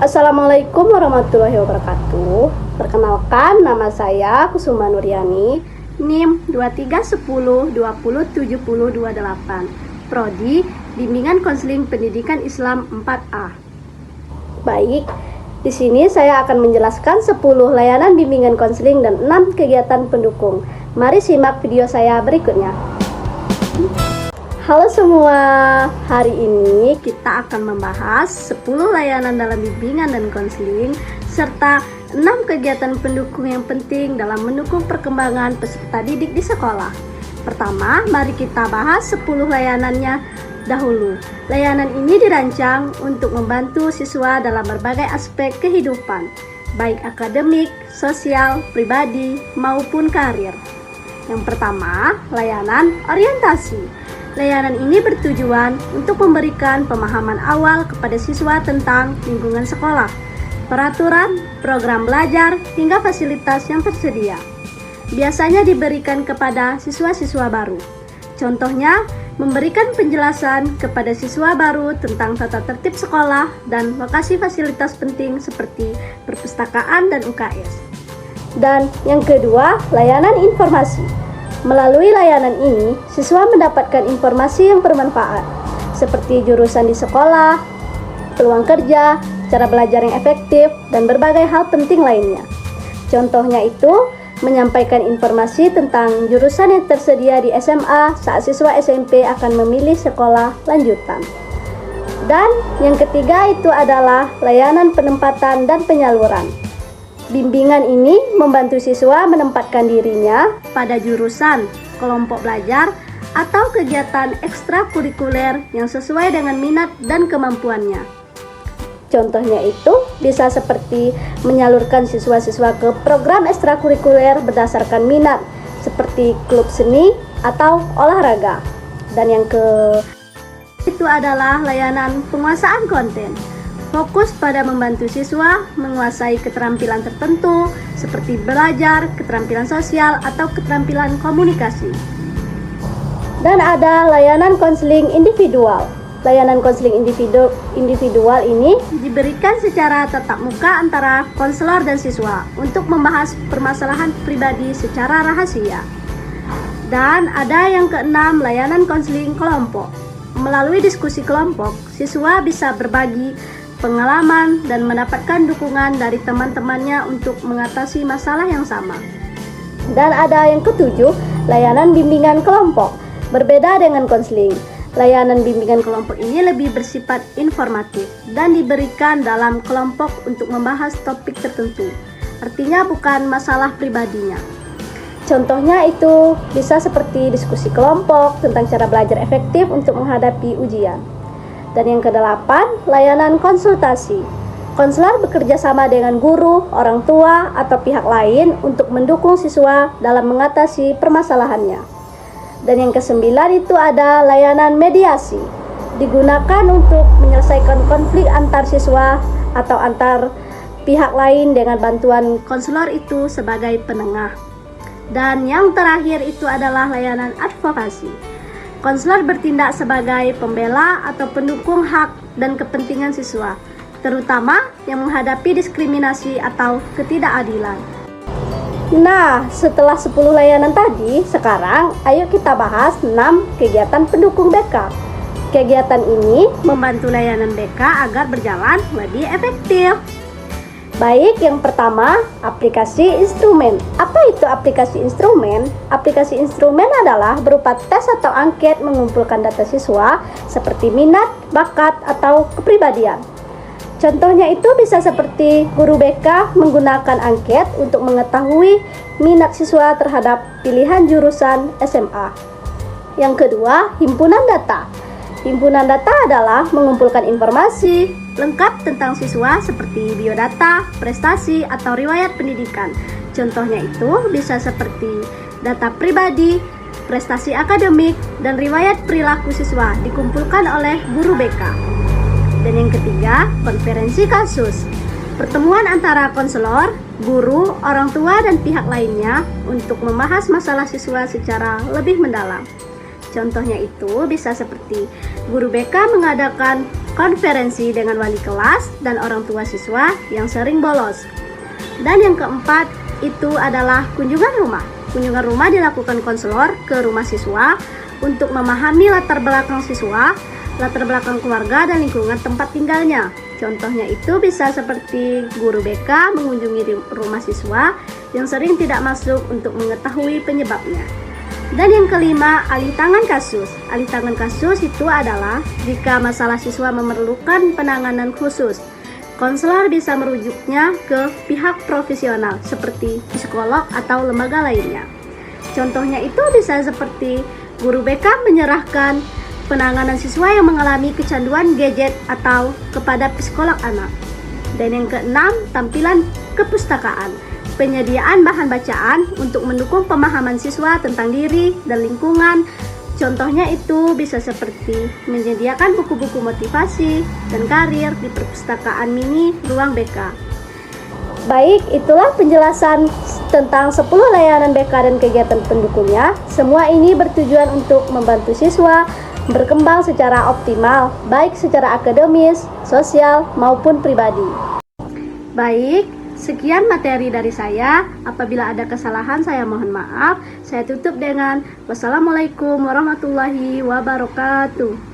Assalamualaikum warahmatullahi wabarakatuh. Perkenalkan, nama saya Kusuma Nuryani, NIM 2310207028, Prodi Bimbingan Konseling Pendidikan Islam 4A. Baik, di sini saya akan menjelaskan 10 layanan bimbingan konseling dan 6 kegiatan pendukung. Mari simak video saya berikutnya. Halo semua, hari ini kita akan membahas 10 layanan dalam bimbingan dan konseling serta 6 kegiatan pendukung yang penting dalam mendukung perkembangan peserta didik di sekolah. Pertama, mari kita bahas 10 layanannya dahulu. Layanan ini dirancang untuk membantu siswa dalam berbagai aspek kehidupan, baik akademik, sosial, pribadi, maupun karir. Yang pertama, layanan orientasi. Layanan ini bertujuan untuk memberikan pemahaman awal kepada siswa tentang lingkungan sekolah, peraturan, program belajar, hingga fasilitas yang tersedia. Biasanya diberikan kepada siswa-siswa baru. Contohnya, memberikan penjelasan kepada siswa baru tentang tata tertib sekolah dan lokasi fasilitas penting seperti perpustakaan dan UKS. Dan yang kedua, layanan informasi. Melalui layanan ini, siswa mendapatkan informasi yang bermanfaat, seperti jurusan di sekolah, peluang kerja, cara belajar yang efektif, dan berbagai hal penting lainnya. Contohnya itu, menyampaikan informasi tentang jurusan yang tersedia di SMA saat siswa SMP akan memilih sekolah lanjutan. Dan yang ketiga itu adalah layanan penempatan dan penyaluran. Bimbingan ini membantu siswa menempatkan dirinya pada jurusan, kelompok belajar, atau kegiatan ekstrakurikuler yang sesuai dengan minat dan kemampuannya. Contohnya itu bisa seperti menyalurkan siswa-siswa ke program ekstrakurikuler berdasarkan minat, seperti klub seni atau olahraga. Dan yang itu adalah layanan penguasaan konten. Fokus pada membantu siswa menguasai keterampilan tertentu seperti belajar, keterampilan sosial, atau keterampilan komunikasi. Dan ada layanan konseling individual. Layanan konseling individual ini diberikan secara tatap muka antara konselor dan siswa untuk membahas permasalahan pribadi secara rahasia. Dan ada yang keenam, layanan konseling kelompok. Melalui diskusi kelompok, siswa bisa berbagi pengalaman dan mendapatkan dukungan dari teman-temannya untuk mengatasi masalah yang sama. Dan ada yang ketujuh, layanan bimbingan kelompok. Berbeda dengan konseling, layanan bimbingan kelompok ini lebih bersifat informatif dan diberikan dalam kelompok untuk membahas topik tertentu. Artinya bukan masalah pribadinya. Contohnya itu bisa seperti diskusi kelompok tentang cara belajar efektif untuk menghadapi ujian. Dan yang kedelapan, layanan konsultasi. Konselor bekerja sama dengan guru, orang tua, atau pihak lain untuk mendukung siswa dalam mengatasi permasalahannya. Dan yang kesembilan itu ada layanan mediasi. Digunakan untuk menyelesaikan konflik antar siswa atau antar pihak lain dengan bantuan konselor itu sebagai penengah. Dan yang terakhir itu adalah layanan advokasi. Konselor bertindak sebagai pembela atau pendukung hak dan kepentingan siswa, terutama yang menghadapi diskriminasi atau ketidakadilan. Nah, setelah 10 layanan tadi, sekarang ayo kita bahas 6 kegiatan pendukung BK. Kegiatan ini membantu layanan BK agar berjalan lebih efektif. Baik, yang pertama, aplikasi instrumen. Apa itu aplikasi instrumen? Aplikasi instrumen adalah berupa tes atau angket mengumpulkan data siswa seperti minat, bakat, atau kepribadian. Contohnya itu bisa seperti guru BK menggunakan angket untuk mengetahui minat siswa terhadap pilihan jurusan SMA. Yang kedua, himpunan data. Himpunan data adalah mengumpulkan informasi lengkap tentang siswa seperti biodata, prestasi, atau riwayat pendidikan. Contohnya itu bisa seperti data pribadi, prestasi akademik, dan riwayat perilaku siswa dikumpulkan oleh guru BK. Dan yang ketiga, konferensi kasus. Pertemuan antara konselor, guru, orang tua, dan pihak lainnya untuk membahas masalah siswa secara lebih mendalam. Contohnya itu bisa seperti guru BK mengadakan konferensi dengan wali kelas dan orang tua siswa yang sering bolos. Dan yang keempat itu adalah kunjungan rumah. Kunjungan rumah dilakukan konselor ke rumah siswa untuk memahami latar belakang siswa, latar belakang keluarga, dan lingkungan tempat tinggalnya. Contohnya itu bisa seperti guru BK mengunjungi rumah siswa yang sering tidak masuk untuk mengetahui penyebabnya. Dan yang kelima, alih tangan kasus. Alih tangan kasus itu adalah jika masalah siswa memerlukan penanganan khusus. Konselor bisa merujuknya ke pihak profesional seperti psikolog atau lembaga lainnya. Contohnya itu bisa seperti guru BK menyerahkan penanganan siswa yang mengalami kecanduan gadget atau kepada psikolog anak. Dan yang keenam, tampilan kepustakaan. Penyediaan bahan bacaan untuk mendukung pemahaman siswa tentang diri dan lingkungan. Contohnya itu bisa seperti menyediakan buku-buku motivasi dan karir di perpustakaan mini ruang BK. Baik, itulah penjelasan tentang 10 layanan BK dan kegiatan pendukungnya. Semua ini bertujuan untuk membantu siswa berkembang secara optimal, baik secara akademis, sosial, maupun pribadi. Baik, sekian materi dari saya. Apabila ada kesalahan, saya mohon maaf. Saya tutup dengan wassalamualaikum warahmatullahi wabarakatuh.